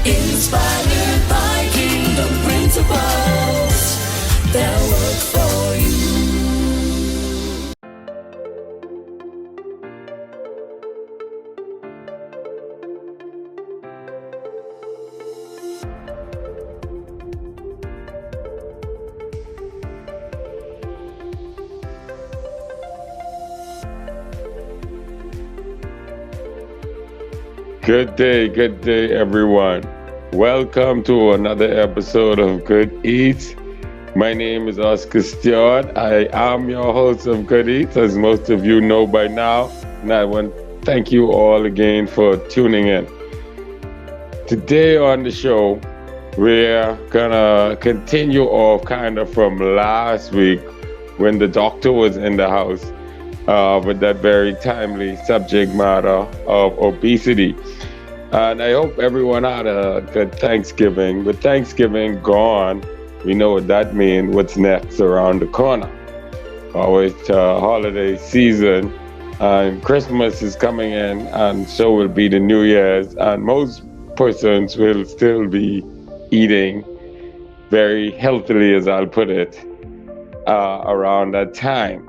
Inspired by kingdom principles that work for you. Good day, everyone. Welcome to another episode of Good Eats. My name is Oscar Stuart. I am your host of Good Eats, as most of you know by now. And I want to thank you all again for tuning in. Today on the show, we're gonna continue off kind of from last week when the doctor was in the house with that very timely subject matter of obesity. And I hope everyone had a good Thanksgiving. With Thanksgiving gone, we know what that means, what's next around the corner. Always holiday season, and Christmas is coming in, and so will be the New Year's. And most persons will still be eating very healthily, as I'll put it, around that time.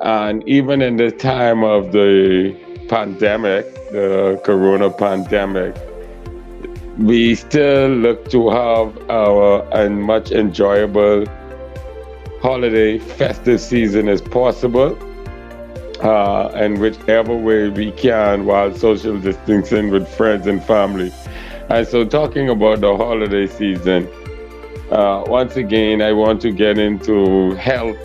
And even in the time of the pandemic, the corona pandemic, we still look to have our much enjoyable holiday festive season as possible, and whichever way we can while social distancing with friends and family. And so talking about the holiday season, once again, I want to get into health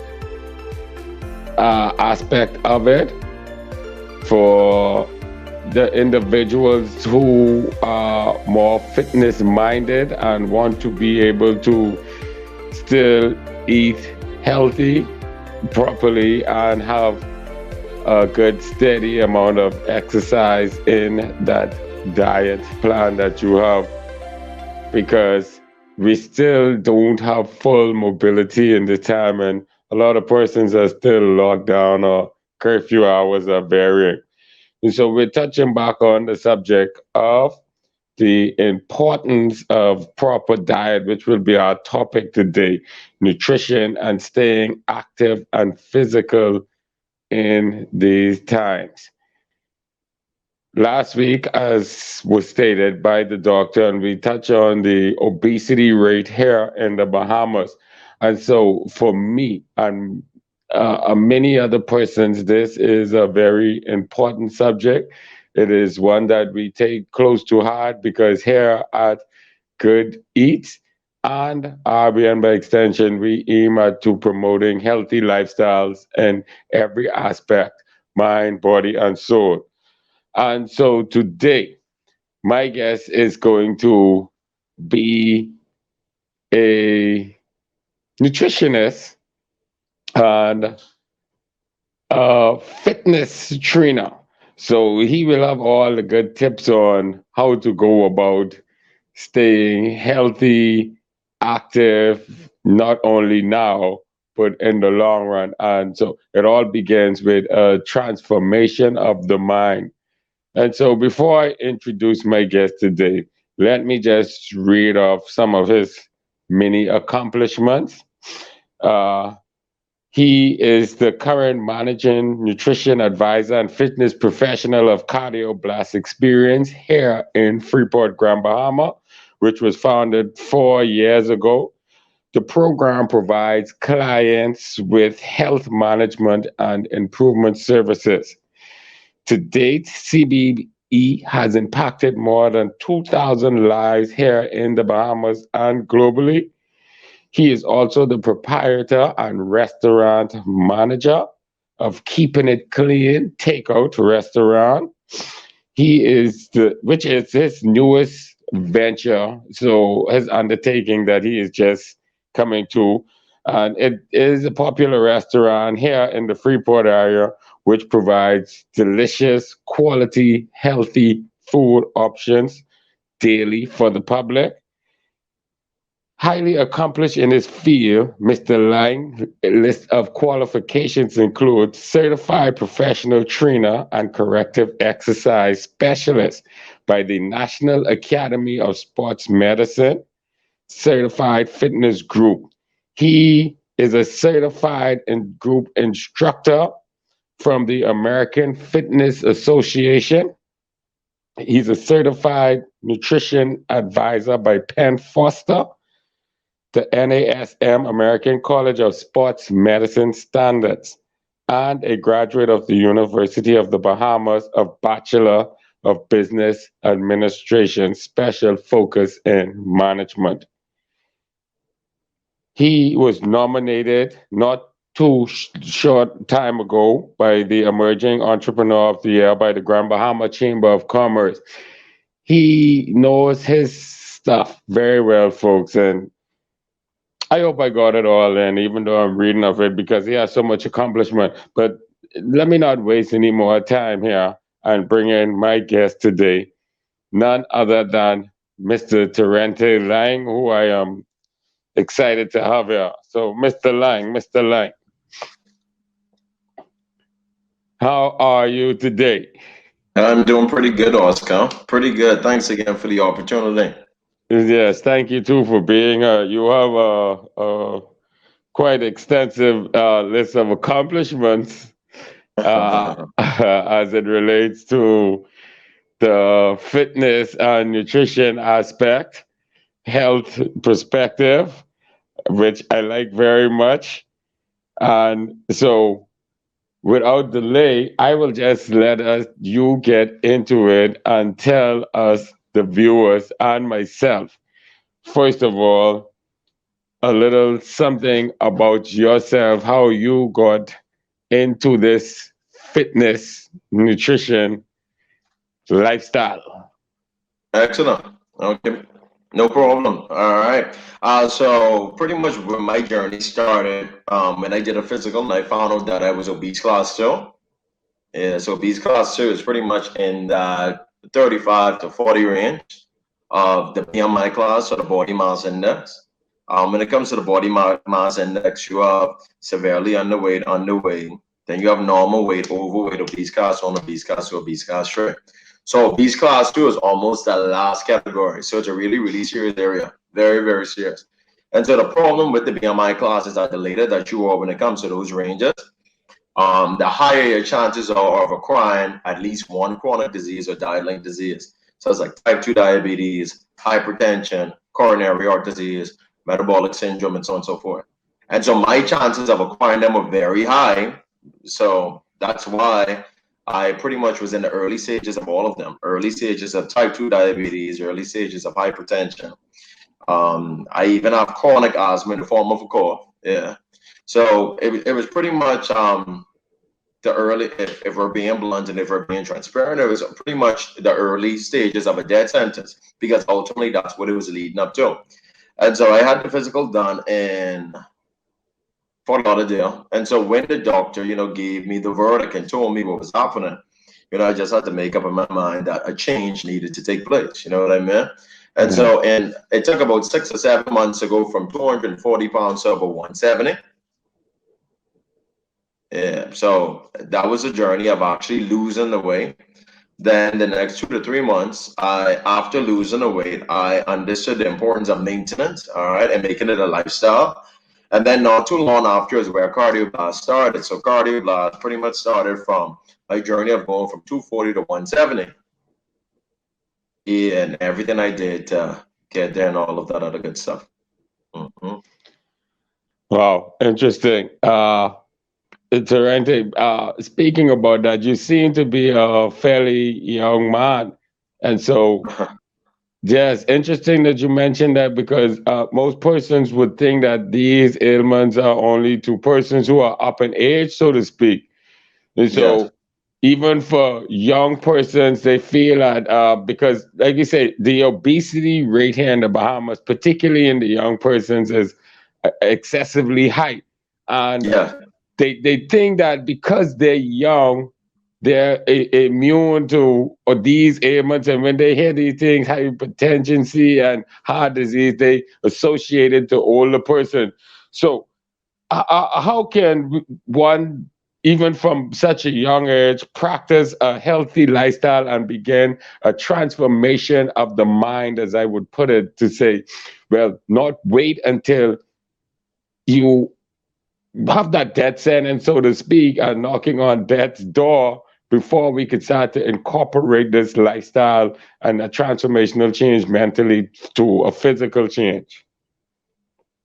aspect of it for the individuals who are more fitness minded and want to be able to still eat healthy properly and have a good steady amount of exercise in that diet plan that you have, because we still don't have full mobility in the time, and a lot of persons are still locked down or curfew hours are varying. And so we're touching back on the subject of the importance of proper diet, which will be our topic today, nutrition and staying active and physical in these times. Last week, as was stated by the doctor, and we touch on the obesity rate here in the Bahamas. And so for me and many other persons, this is a very important subject. It is one that we take close to heart, because here at Good Eats and RBN by extension, we aim at to promoting healthy lifestyles in every aspect, mind, body, and soul. And so today, my guest is going to be a nutritionist and a fitness trainer. So he will have all the good tips on how to go about staying healthy, active, not only now, but in the long run. And so it all begins with a transformation of the mind. And so before I introduce my guest today, let me just read off some of his many accomplishments. He is the current managing nutrition advisor and fitness professional of Cardio Blast Experience here in Freeport, Grand Bahama, which was founded 4 years ago. The program provides clients with health management and improvement services. To date, CBE has impacted more than 2,000 lives here in the Bahamas and globally. He is also the proprietor and restaurant manager of Keeping It Clean Takeout Restaurant. Which is his newest venture, so his undertaking that he is just coming to. And it is a popular restaurant here in the Freeport area, which provides delicious, quality, healthy food options daily for the public. Highly accomplished in his field, Mr. Laing list of qualifications include certified professional trainer and corrective exercise specialist by the National Academy of Sports Medicine, certified fitness group. He is a certified group instructor from the American Fitness Association. He's a certified nutrition advisor by Penn Foster, the NASM, American College of Sports Medicine Standards, and a graduate of the University of the Bahamas of Bachelor of Business Administration, special focus in management. He was nominated not too short time ago by the Emerging Entrepreneur of the Year by the Grand Bahama Chamber of Commerce. He knows his stuff very well, folks, and I hope I got it all in, even though I'm reading of it because he has so much accomplishment. But let me not waste any more time here and bring in my guest today, none other than Mr. Tarentee Laing, who I am excited to have here. So, Mr. Laing, how are you today? I'm doing pretty good, Oscar. Pretty good. Thanks again for the opportunity. Yes, thank you too for being. You have a quite extensive list of accomplishments as it relates to the fitness and nutrition aspect, health perspective, which I like very much. And so, without delay, I will just let you get into it and tell us, the viewers and myself, first of all, a little something about yourself, how you got into this fitness, nutrition lifestyle. Excellent. Okay. No problem. All right. So pretty much when my journey started, when I did a physical and I found out that I was obese class two. Yeah, so obese class two is pretty much in that 35 to 40 range of the BMI class or the body mass index. When it comes to the body mass index, you have severely underweight. Then you have normal weight, overweight, obese class one, obese class two, obese class three. So obese class two is almost the last category. So it's a really, really serious area. Very, very serious. And so the problem with the BMI class is that the later that you are when it comes to those ranges, the higher your chances are of acquiring at least one chronic disease or diet-linked disease. So it's like type 2 diabetes, hypertension, coronary heart disease, metabolic syndrome, and so on and so forth. And so my chances of acquiring them are very high. So that's why I pretty much was in the early stages of all of them. Early stages of type 2 diabetes, early stages of hypertension. I even have chronic asthma in the form of a cough. Yeah. So it was pretty much the early, if we're being blunt and if we're being transparent, it was pretty much the early stages of a death sentence because ultimately that's what it was leading up to. And so I had the physical done in Fort Lauderdale. And so when the doctor, gave me the verdict and told me what was happening, I just had to make up in my mind that a change needed to take place. You know what I mean? And so, and it took about 6 or 7 months to go from 240 pounds to about 170. Yeah, so that was a journey of actually losing the weight. Then the next 2 to 3 months, after losing the weight, I understood the importance of maintenance, all right, and making it a lifestyle. And then not too long after is where Cardioblast started. So Cardioblast pretty much started from my journey of going from 240 to 170. Yeah, and everything I did to get there and all of that other good stuff. Mm-hmm. Wow, interesting. Tarente, speaking about that, you seem to be a fairly young man. And so, yes, interesting that you mentioned that because most persons would think that these ailments are only to persons who are up in age, so to speak. And so, Yes. even for young persons, they feel that because, like you say, the obesity rate here in the Bahamas, particularly in the young persons, is excessively high. And Yeah. they think that because they're young, they're immune to these ailments, and when they hear these things, hypertension and heart disease, they associate it to older person. So how can one, even from such a young age, practice a healthy lifestyle and begin a transformation of the mind, as I would put it, to say, well, not wait until you have that death sentence, so to speak, and knocking on death's door before we could start to incorporate this lifestyle and a transformational change mentally to a physical change.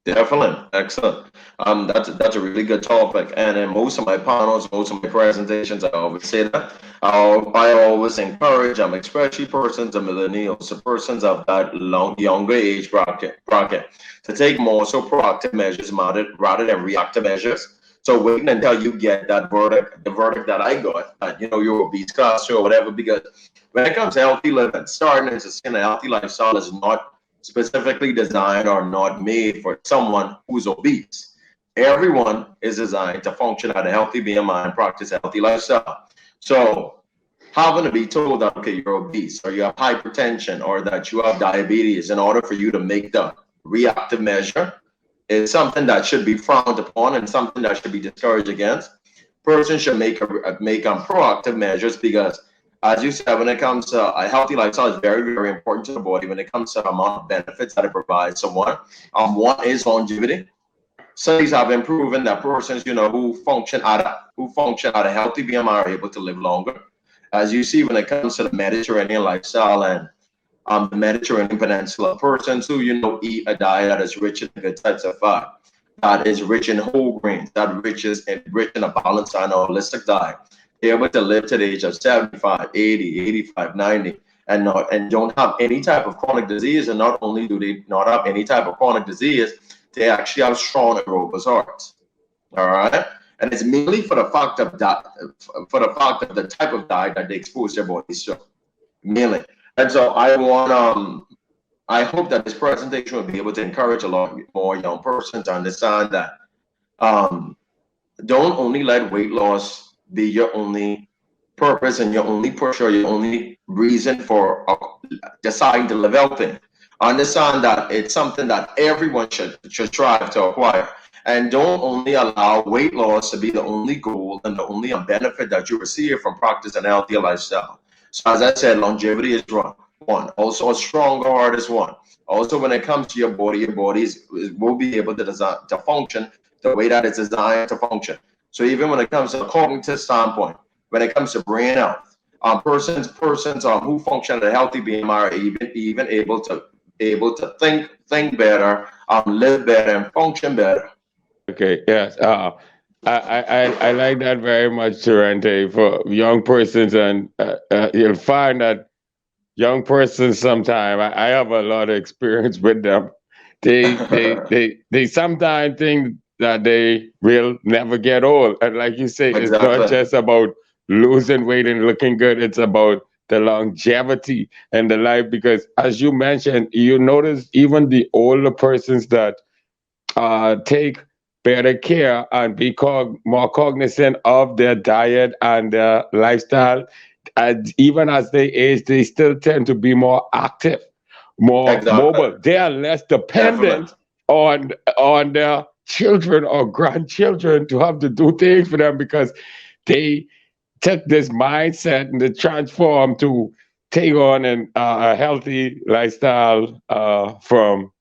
Definitely, excellent. That's a really good topic, and in most of my panels, most of my presentations, I always say that. I always encourage, especially persons and millennials, so persons of that younger age bracket, to take more so proactive measures rather than reactive measures. So waiting until you get that verdict, the verdict that I got, that you're obese class two or whatever, because when it comes to healthy living, starting and sustaining a healthy lifestyle is not specifically designed or not made for someone who's obese. Everyone is designed to function at a healthy BMI and practice a healthy lifestyle. So having to be told that, okay, you're obese or you have hypertension or that you have diabetes in order for you to make the reactive measure is something that should be frowned upon and something that should be discouraged against. Person should make proactive measures because, as you said, when it comes to a healthy lifestyle, is very, very important to the body. When it comes to the amount of benefits that it provides someone, one is longevity. Studies have been proven that persons, who function at a healthy BMI are able to live longer. As you see, when it comes to the Mediterranean lifestyle and the Mediterranean Peninsula, persons who eat a diet that is rich in good types of fat, that is rich in whole grains, that rich in a balanced and holistic diet, they're able to live to the age of 75, 80, 85, 90, and don't have any type of chronic disease. And not only do they not have any type of chronic disease, they actually have strong and robust hearts. All right. And it's mainly for the fact of the type of diet that they expose their bodies to. Mainly. And so I hope that this presentation will be able to encourage a lot more young persons to understand that don't only let weight loss be your only purpose and your only push or your only reason for deciding to live healthy. Understand that it's something that everyone should strive to acquire. And don't only allow weight loss to be the only goal and the only benefit that you receive from practicing a healthier lifestyle. So as I said, longevity is one. Also, a stronger heart is one. Also, when it comes to your body will be able to function the way that it's designed to function. So even when it comes to a cognitive standpoint, when it comes to brain health, persons who function at a healthy BMI are even able to think better, live better, and function better. Okay, yes. I like that very much, Tarentee, for young persons, and you'll find that young persons sometimes, I have a lot of experience with them. They sometimes think that they will never get old, and like you say, it's not Exactly. just about losing weight and looking good. It's about the longevity and the life. Because as you mentioned, you notice even the older persons that take better care and be more cognizant of their diet and their lifestyle. And even as they age, they still tend to be more active, more Exactly. mobile. They are less Definitely. dependent on their children or grandchildren to have to do things for them, because they took this mindset and they transform to take on a healthy lifestyle from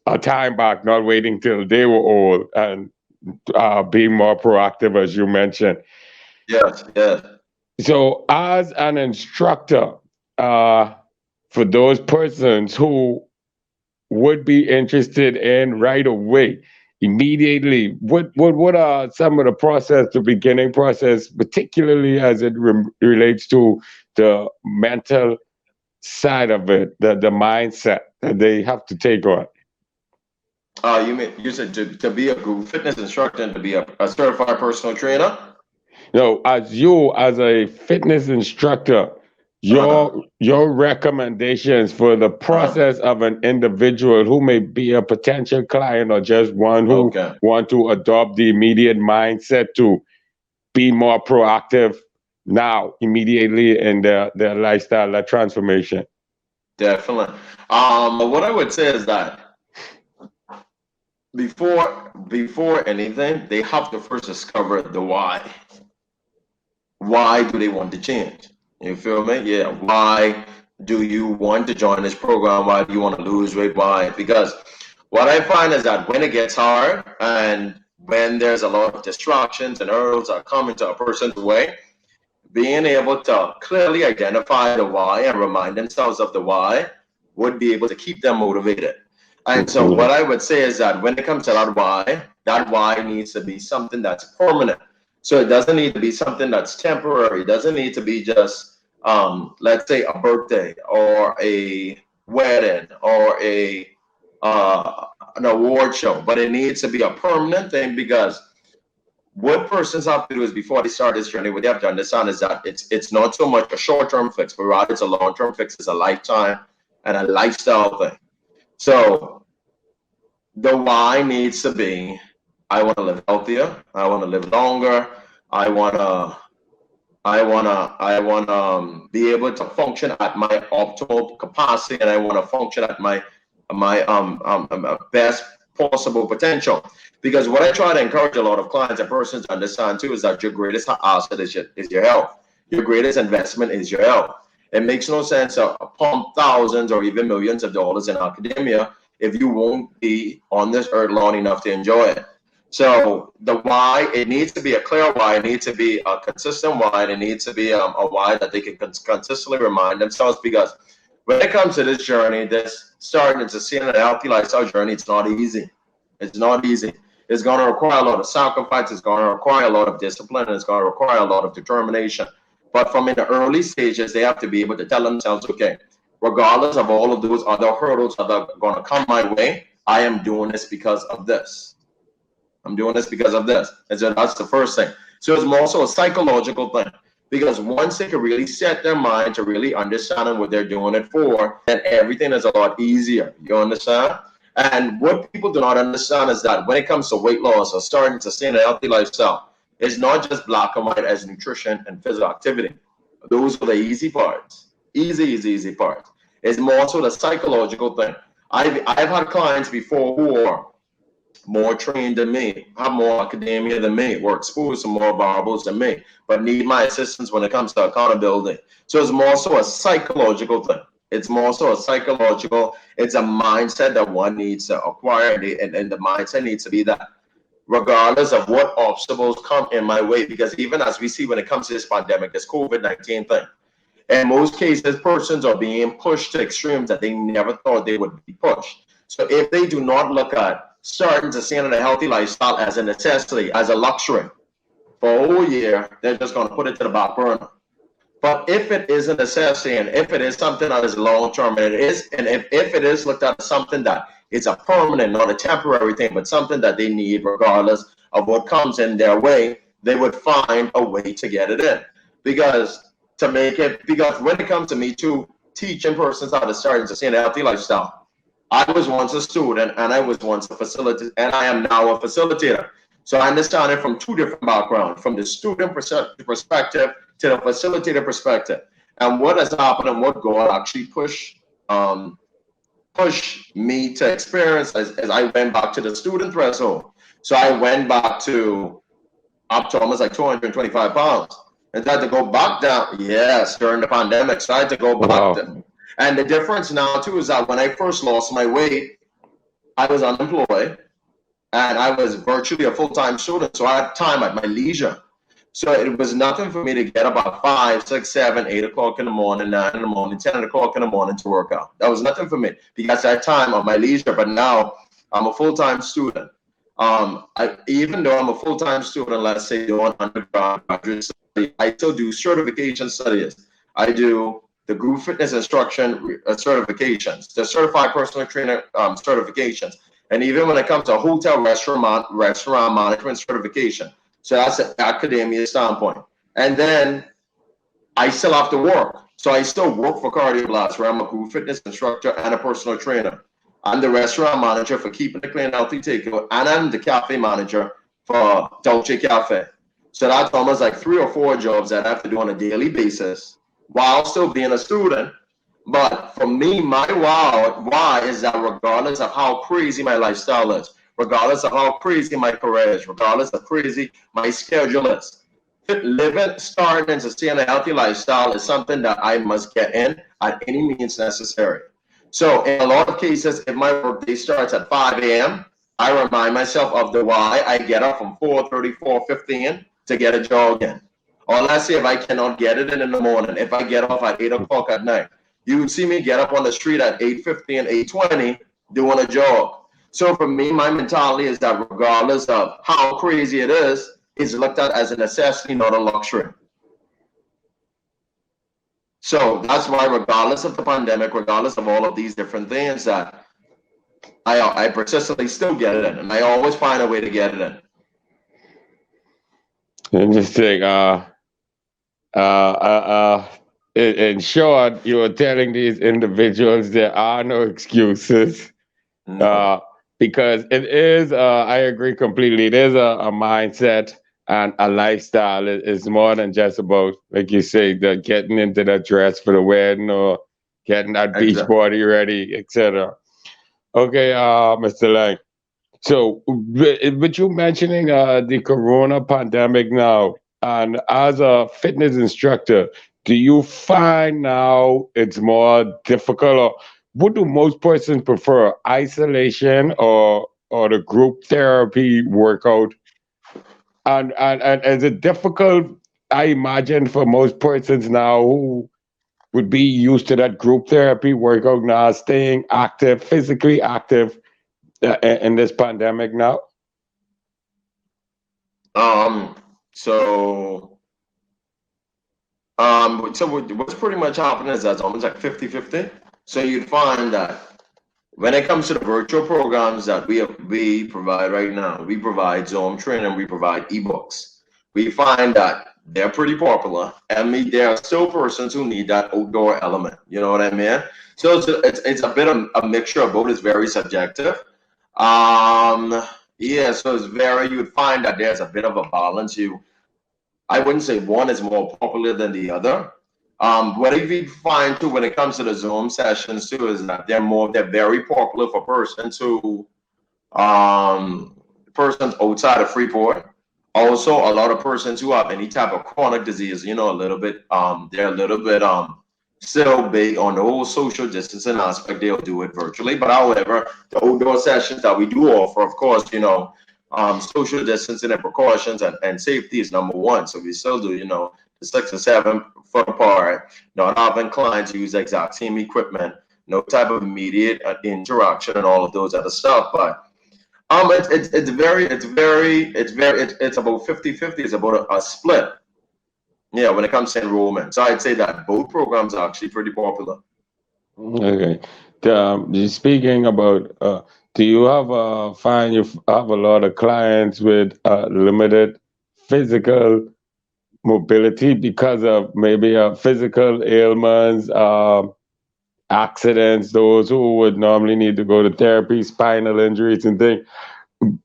a time back, not waiting till they were old, and being more proactive, as you mentioned. Yes, yes. So, as an instructor, uh, for those persons who would be interested in right away, immediately, what are some of the process, the beginning process, particularly as it relates to the mental side of it, the mindset that they have to take on? You said to be a group fitness instructor and to be a certified personal trainer? As you, as a fitness instructor, Uh-huh. your recommendations for the Uh-huh. process of an individual who may be a potential client or just one who Okay. want to adopt the immediate mindset to be more proactive now immediately in their lifestyle transformation. Definitely. What I would say is that before anything, they have to first discover the why. Why do they want to change? You feel me? Yeah. Why do you want to join this program? Why do you want to lose weight? Why? Because what I find is that when it gets hard and when there's a lot of distractions and hurdles that come into a person's way, being able to clearly identify the why and remind themselves of the why would be able to keep them motivated. And so what I would say is that when it comes to that why needs to be something that's permanent. So it doesn't need to be something that's temporary. It doesn't need to be just, let's say, a birthday or a wedding or an award show, but it needs to be a permanent thing, because what persons have to do is before they start this journey, what they have to understand is that it's not so much a short-term fix, but rather it's a long-term fix. It's a lifetime and a lifestyle thing. So the why needs to be, I want to live healthier, I want to live longer, I want to be able to function at my optimal capacity, and I want to function at my best possible potential. Because what I try to encourage a lot of clients and persons to understand too is that your greatest asset is your health. Your greatest investment is your health. It makes no sense to pump thousands or even millions of dollars in academia if you won't be on this earth long enough to enjoy it. So the why, it needs to be a clear why, it needs to be a consistent why, and it needs to be a why that they can consistently remind themselves. Because when it comes to this journey, this starting to see a healthy lifestyle journey, it's not easy. It's not easy. It's going to require a lot of sacrifice. It's going to require a lot of discipline. And it's going to require a lot of determination. But from in the early stages, they have to be able to tell themselves, okay, regardless of all of those other hurdles that are going to come my way, I am doing this because of this. I'm doing this because of this. And so that's the first thing. So it's more so a psychological thing. Because once they can really set their mind to really understanding what they're doing it for, then everything is a lot easier. You understand? And what people do not understand is that when it comes to weight loss or starting to sustain a healthy lifestyle, it's not just black and white as nutrition and physical activity. Those are the easy parts. Easy parts. It's more so the psychological thing. I've had clients before who are more trained than me, have more academia than me, were exposed to more variables than me, but need my assistance when it comes to accountability. So it's more so a psychological thing. It's more so a psychological, it's a mindset that one needs to acquire, and the mindset needs to be that regardless of what obstacles come in my way, because even as we see when it comes to this pandemic, this COVID-19 thing, in most cases, persons are being pushed to extremes that they never thought they would be pushed. So if they do not look at starting to stand in a healthy lifestyle as a necessity, as a luxury, for a whole year, they're just going to put it to the back burner. But if it is a necessity, and if it is something that is long-term, and if it is looked at as something that is a permanent, not a temporary thing, but something that they need regardless of what comes in their way, they would find a way to get it in. Because when it comes to me too, teaching persons how to start to see a healthy lifestyle, I was once a student and I was once a facilitator, and I am now a facilitator. So I understand it from two different backgrounds, from the student perspective to the facilitator perspective. And what has happened and what God actually pushed me to experience as I went back to the student threshold. So I went back to up to almost like 225 pounds. And I had to go back down, yes, during the pandemic. So I had to go back. Wow. And the difference now too is that when I first lost my weight, I was unemployed and I was virtually a full-time student. So I had time at my leisure. So it was nothing for me to get up at 5, 6, 7, 8 o'clock in the morning, 9 in the morning, 10 o'clock in the morning to work out. That was nothing for me because I had time at my leisure. But now I'm a full-time student. Even though I'm a full-time student, let's say doing undergraduate study, I still do certification studies. I do the group fitness instruction certifications, the certified personal trainer certifications, and even when it comes to hotel restaurant management certification. So that's an academia standpoint. And then I still have to work. So I still work for Cardio Blast, where I'm a group fitness instructor and a personal trainer. I'm the restaurant manager for Keeping It Clean Healthy Takeout, and I'm the cafe manager for Dolce Cafe. So that's almost like 3 or 4 jobs that I have to do on a daily basis while still being a student. But for me, my why is that regardless of how crazy my lifestyle is, regardless of how crazy my career is, regardless of crazy my schedule is, living, starting, and sustaining a healthy lifestyle is something that I must get in at any means necessary. So in a lot of cases, if my workday starts at 5 a.m., I remind myself of the why. I get up from 4:30, 4:15 to get a jog in. Or let's say if I cannot get it in the morning, if I get off at 8 o'clock at night, you would see me get up on the street at 8:15, 8:20 doing a jog. So for me, my mentality is that regardless of how crazy it is, it's looked at as a necessity, not a luxury. So that's why, regardless of the pandemic, regardless of all of these different things, that I persistently still get it in, and I always find a way to get it in. Interesting. In short, you are telling these individuals there are no excuses. No. Because it is, I agree completely. It is a mindset and a lifestyle. It's more than just about, like you say, the getting into that dress for the wedding or getting that beach Exactly. party ready, etc. Okay, Mr. Lang. So, with you mentioning the corona pandemic now, and as a fitness instructor, do you find now it's more difficult, or what do most persons prefer, isolation or the group therapy workout? And is it difficult, I imagine, for most persons now who would be used to that group therapy workout now, staying active, physically active in this pandemic now? Um. So. What's pretty much happening is that's almost like 50-50. So you'd find that when it comes to the virtual programs that we provide right now, we provide Zoom training, we provide ebooks. We find that they're pretty popular, and there are still persons who need that outdoor element. You know what I mean? So it's a bit of a mixture of both. It's very subjective. Um, yeah, so it's very. You would find that there's a bit of a balance. I wouldn't say one is more popular than the other. What we find too when it comes to the Zoom sessions too is that they're very popular for um, persons outside of Freeport. Also, a lot of persons who have any type of chronic disease, a little bit, they're a little bit still big on the whole social distancing aspect. They'll do it virtually, but however, the outdoor sessions that we do offer, of course, social distancing and precautions and safety is number one. So we still do, the 6 or 7 foot apart, not having clients use the exact same equipment, no type of immediate interaction and all of those other stuff. But it's about 50-50. It's about a split. Yeah, when it comes to enrollment. So I'd say that both programs are actually pretty popular. Okay. Speaking about, do you have find you have a lot of clients with limited physical mobility because of maybe physical ailments, accidents, those who would normally need to go to therapy, spinal injuries and things,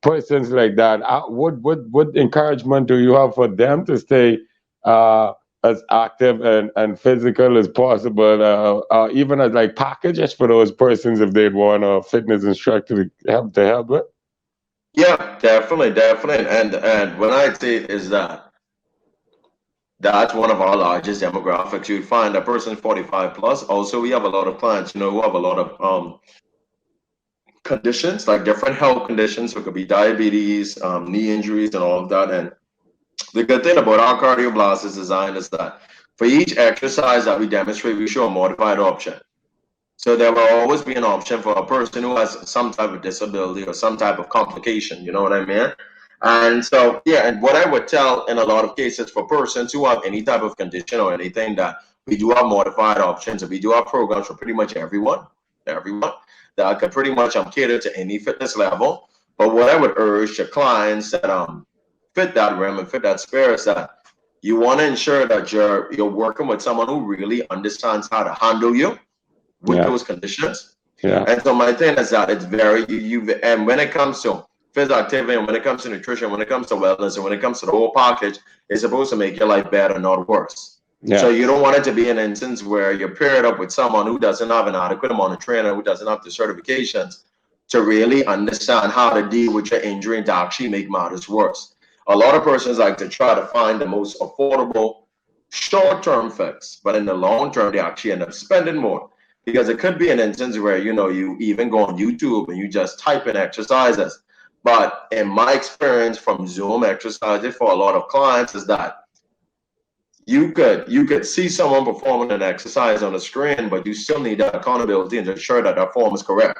persons like that, what encouragement do you have for them to stay uh, as active and physical as possible, even as like packages for those persons if they'd want a fitness instructor to help with? Yeah, definitely, definitely. And what I'd say is that that's one of our largest demographics. You'd find a person 45 plus. Also, we have a lot of clients, who have a lot of conditions, like different health conditions. So it could be diabetes, knee injuries, and all of that. And the good thing about our cardioblasts design is that for each exercise that we demonstrate, we show a modified option. So there will always be an option for a person who has some type of disability or some type of complication. You know what I mean? And so, yeah, and what I would tell in a lot of cases for persons who have any type of condition or anything, that we do have modified options, and we do have programs for pretty much everyone that could pretty much cater to any fitness level. But what I would urge to clients that fit that realm and fit that spirit is that you want to ensure that you're working with someone who really understands how to handle you with Yeah, those conditions. yeah, And so my thing is that it's very and when it comes to physical activity, and when it comes to nutrition, when it comes to wellness, and when it comes to the whole package, it's supposed to make your life better, not worse. So you don't want it to be an instance where you're paired up with someone who doesn't have an adequate amount of training, who doesn't have the certifications to really understand how to deal with your injury and to actually make matters worse. A lot of persons like to try to find the most affordable short-term fix, but in the long term, they actually end up spending more. Because it could be an instance where, you even go on YouTube and you just type in exercises. But in my experience from Zoom exercises for a lot of clients is that you could see someone performing an exercise on the screen, but you still need that accountability and to ensure that that form is correct.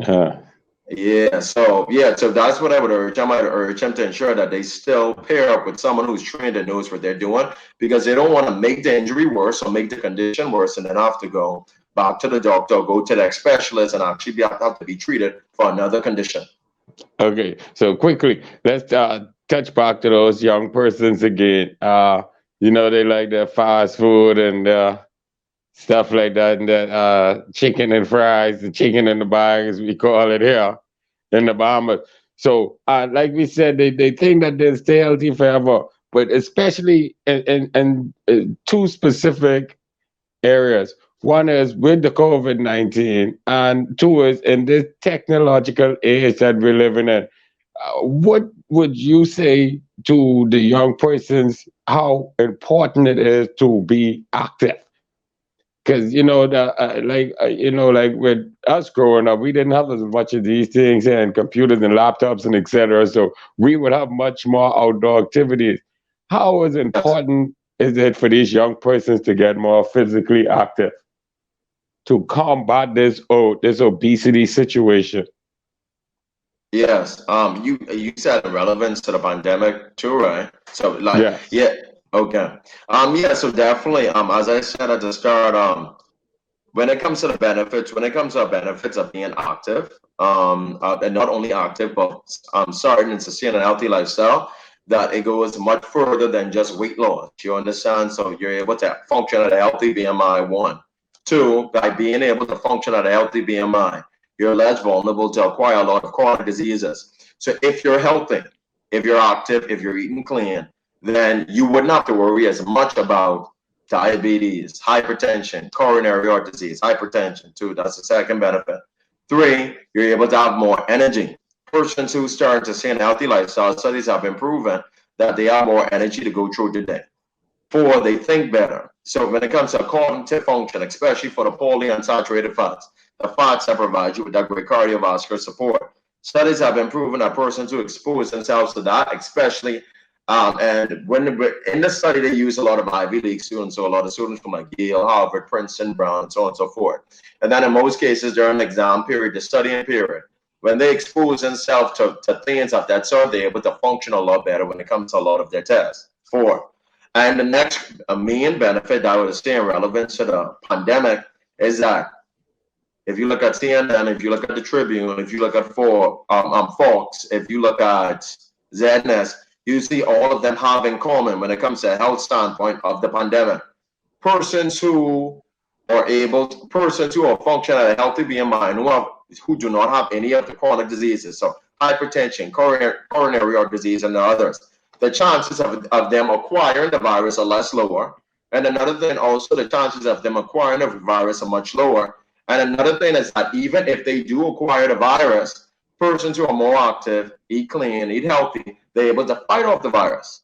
So that's what I would urge. I might urge them to ensure that they still pair up with someone who's trained and knows what they're doing, because they don't want to make the injury worse or make the condition worse and then have to go back to the doctor or go to the specialist and actually have to be treated for another condition. Okay, so quickly, let's touch back to those young persons again. They like their fast food and stuff like that, and that chicken and fries, the chicken in the bag, as we call it here in the Bahamas. So, like we said, they think that they'll stay healthy forever, but especially in two specific areas. One is with the COVID-19, and two is in this technological age that we're living in. What would you say to the young persons how important it is to be active? Because like with us growing up, we didn't have as much of these things and computers and laptops and etc. So we would have much more outdoor activities. How important is it for these young persons to get more physically active to combat this obesity situation? Yes. You said relevance to the pandemic too, right? So Yes. okay. So definitely, as I said at the start, when it comes to the benefits, of being active, and not only active, but starting and sustaining a healthy lifestyle, that it goes much further than just weight loss. You understand? So you're able to function at a healthy BMI, one. Two, by being able to function at a healthy BMI, you're less vulnerable to acquire a lot of chronic diseases. So if you're healthy, if you're active, if you're eating clean, then you wouldn't have to worry as much about diabetes, hypertension, coronary heart disease, hypertension too. That's the second benefit. Three, you're able to have more energy. Persons who start to see a healthy lifestyle, studies have been proven that they have more energy to go through the day. Four, they think better. So when it comes to cognitive function, especially for the poorly unsaturated fats, the fats that provide you with that great cardiovascular support, studies have been proven that persons who expose themselves to that, especially and when in the study, they use a lot of Ivy League students, so a lot of students from like Yale, Harvard, Princeton, Brown, and so on and so forth. And then in most cases, during the exam period, the studying period, when they expose themselves to things of that sort, they're able to function a lot better when it comes to a lot of their tests. Four. And the next main benefit that would stay relevant to the pandemic is that if you look at CNN, if you look at the Tribune, if you look at Fox, if you look at ZNS, you see all of them have in common when it comes to a health standpoint of the pandemic. Persons who are functioning at a healthy BMI, who do not have any of the chronic diseases, so hypertension, coronary heart disease, and the others, the chances of them acquiring the virus are less lower. And another thing, also, the chances of them acquiring the virus are much lower. And another thing is that even if they do acquire the virus, persons who are more active, eat clean, eat healthy, they're able to fight off the virus.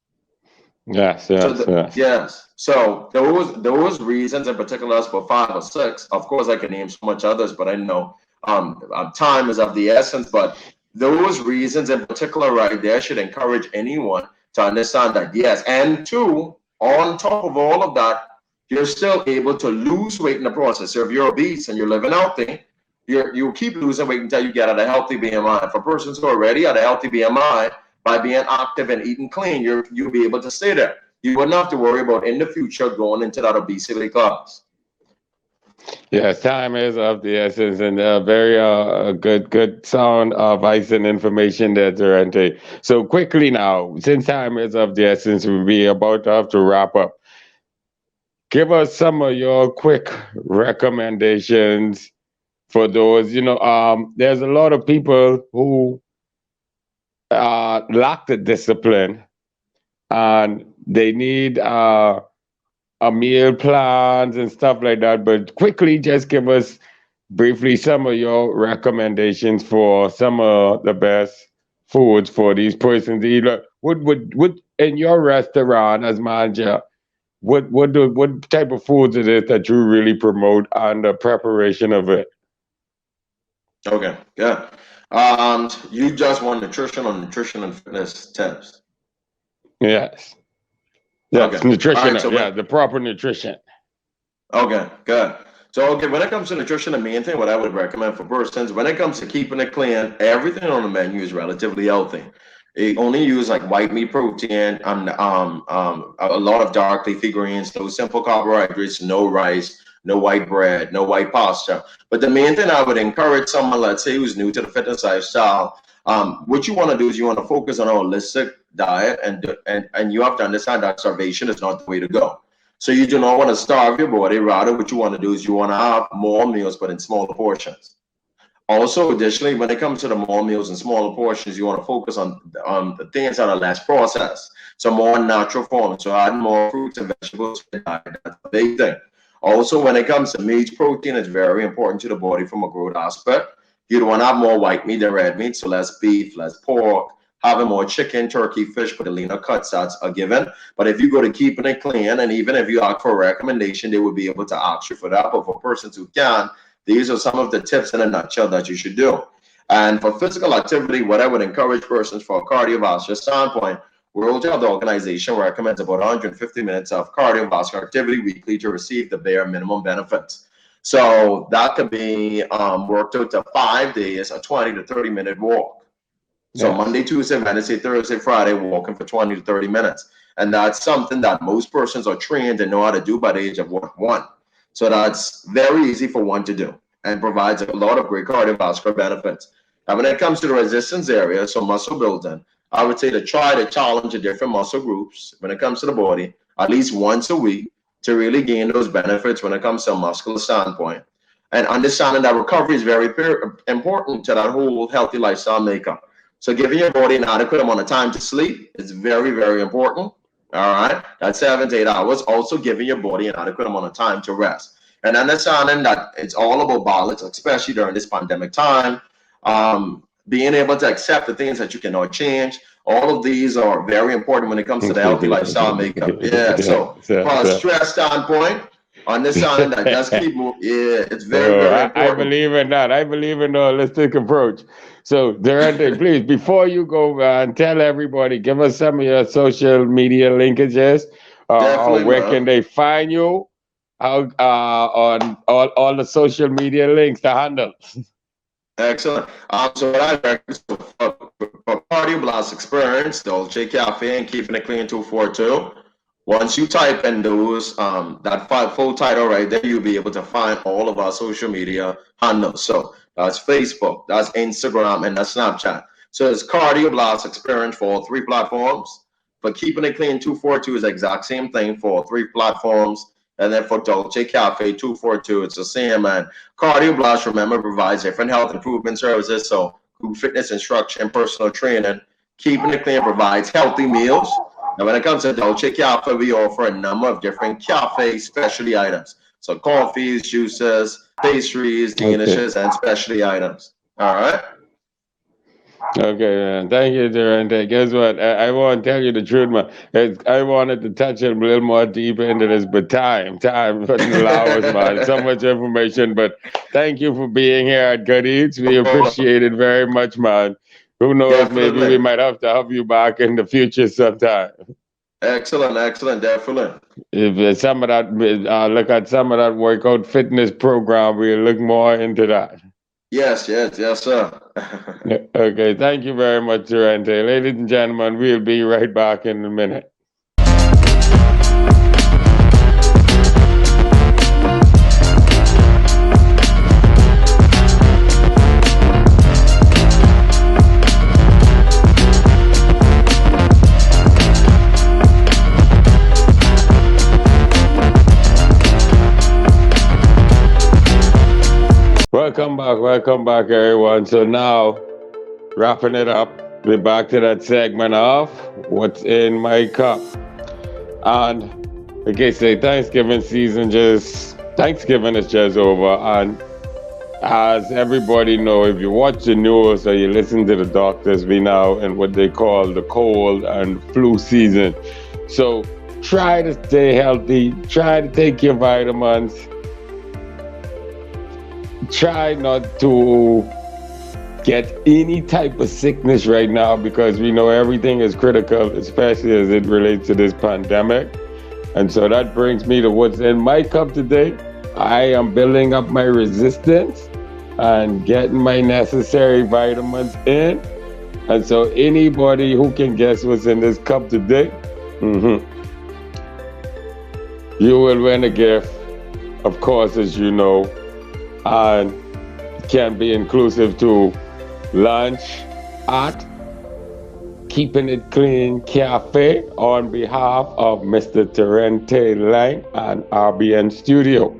Yes. Yes. So those reasons in particular, as for 5 or 6, of course I can name so much others, but I know time is of the essence. But those reasons in particular right there should encourage anyone to understand that, yes. And two, on top of all of that, you're still able to lose weight in the process. So if you're obese and you're living healthy, you keep losing weight until you get at a healthy BMI. For persons who are already at a healthy BMI, by being active and eating clean, you'll be able to stay there. You wouldn't have to worry about in the future going into that obesity class. Yes, time is of the essence, and very good sound advice and information there, Tarentee. So quickly now, since time is of the essence, we'll be about to have to wrap up. Give us some of your quick recommendations for those. There's a lot of people who lack the discipline, and they need a meal plans and stuff like that. But quickly, just give us briefly some of your recommendations for some of the best foods for these persons to eat. Like, would in your restaurant as manager, what type of foods it is that you really promote and the preparation of it? Okay, yeah. You just want nutrition and fitness tips. Yes. Okay. Yes, All right. nutritional. So Yeah, the proper nutrition. okay, good. So, okay, when it comes to nutrition, the main thing what I would recommend for persons, when it comes to keeping it clean, everything on the menu is relatively healthy. They only use like white meat protein and a lot of dark leafy greens, no simple carbohydrates, no rice, no white bread, no white pasta. But the main thing I would encourage someone, let's say, who's new to the fitness lifestyle, what you want to do is you want to focus on a holistic diet, and you have to understand that starvation is not the way to go. So you do not want to starve your body. Rather, what you want to do is you want to have more meals, but in smaller portions. Also, additionally, when it comes to the more meals and smaller portions, you want to focus on the things that are less processed, so more natural forms. So add more fruits and vegetables to the diet. That's a big thing. Also, when it comes to meat, protein is very important to the body from a growth aspect. You'd want to have more white meat than red meat, so less beef, less pork, having more chicken, turkey, fish, but the leaner cuts, that's a given. But if you go to keeping it clean, and even if you ask for a recommendation, they would be able to ask you for that. But for persons who can, these are some of the tips in a nutshell that you should do. And for physical activity, what I would encourage persons for a cardiovascular standpoint, World Health Organization recommends about 150 minutes of cardiovascular activity weekly to receive the bare minimum benefits. So that could be worked out to 5 days, a 20 to 30-minute walk. So Yes. Monday, Tuesday, Wednesday, Thursday, Friday, walking for 20 to 30 minutes. And that's something that most persons are trained and know how to do by the age of one. So that's very easy for one to do and provides a lot of great cardiovascular benefits. And when it comes to the resistance area, so muscle building, I would say to try to challenge the different muscle groups when it comes to the body at least once a week to really gain those benefits when it comes to a muscular standpoint. And understanding that recovery is very important to that whole healthy lifestyle makeup. So giving your body an adequate amount of time to sleep is very, very important. All right. That's 7 to 8 hours. Also giving your body an adequate amount of time to rest. And understanding that it's all about balance, especially during this pandemic time. Being able to accept the things that you cannot change. All of these are very important when it comes to the healthy lifestyle makeup. Yeah. So from a stress standpoint, understanding that just keep moving. Yeah, it's very, very I important. believe in that. I believe in the holistic approach. So, Tarentee, please, before you go and tell everybody, give us some of your social media linkages. Definitely, Where man. can they find you? How on all the social media links, the handles. Excellent. So what I recommend for Cardio Blast Experience, Dolce Cafe and Keeping It Clean 242. Once you type in those that full title right there, you'll be able to find all of our social media handles. So that's Facebook, that's Instagram, and that's Snapchat. So it's Cardio Blast Experience for all three platforms. But Keeping It Clean 242 is the exact same thing for all three platforms. And then for Dolce Cafe 242, it's the same. And Cardio Blast, remember, provides different health improvement services. So group fitness instruction, personal training. Keeping It Clean provides healthy meals. And when it comes to Dolce Cafe, we offer a number of different cafe specialty items. So coffees, juices, pastries, garnishes, and specialty items. All right. Okay, man. Thank you, Tarentee. Guess what? I want to tell you the truth, man. I wanted to touch a little more deeper into this, but time wouldn't allow us, man. So much information, but thank you for being here at Good Eats. We appreciate it very much, man. Who knows? Maybe we Definitely. might have to have you back in the future sometime. Excellent, excellent, definitely. If some of that, look at some of that workout fitness program, we'll look more into that. Yes, yes, yes, sir. Okay, thank you very much, Tarentee. Ladies and gentlemen, we'll be right back in a minute. Welcome back, everyone. So now, wrapping it up, We're back to that segment of What's in My Cup. And like I say, Thanksgiving is just over. And as everybody know, if you watch the news or you listen to the doctors, we now in what they call the cold and flu season. So try to stay healthy, try to take your vitamins, try not to get any type of sickness right now, because we know everything is critical, especially as it relates to this pandemic. And so that brings me to what's in my cup today. I am building up my resistance and getting my necessary vitamins in. And so anybody who can guess what's in this cup today, you will win a gift, of course, as you know, and can be inclusive to lunch at Keeping It Clean Cafe on behalf of Mr. Tarentee Laing and RBN Studio.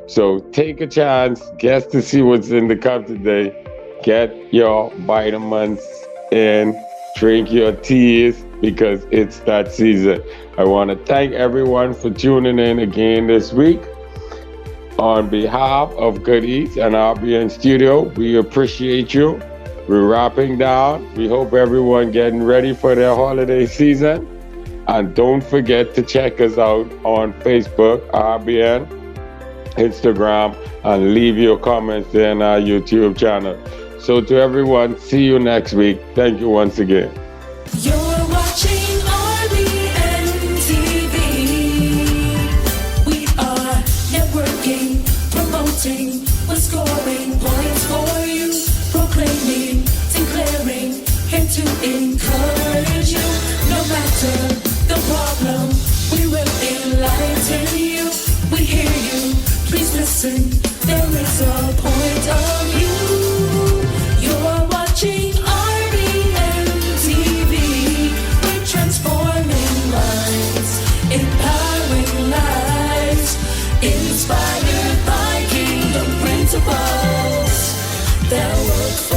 So take a chance, guess to see what's in the cup today. Get your vitamins in, drink your teas, because it's that season. I want to thank everyone for tuning in again this week. On behalf of Good Eats and RBN Studio, we appreciate you. We're wrapping down. We hope everyone getting ready for their holiday season. And don't forget to check us out on Facebook, RBN, Instagram, and leave your comments there on our YouTube channel. So to everyone, see you next week. Thank you once again. You're watching RBNTV. We are networking, promoting, we're scoring points for you, proclaiming, declaring, here to encourage you. No matter the problem, we will enlighten you. We hear you, please listen. There is a point of view. You're watching RBNTV. We're transforming minds, empowering lives, inspired by kingdom principles that work for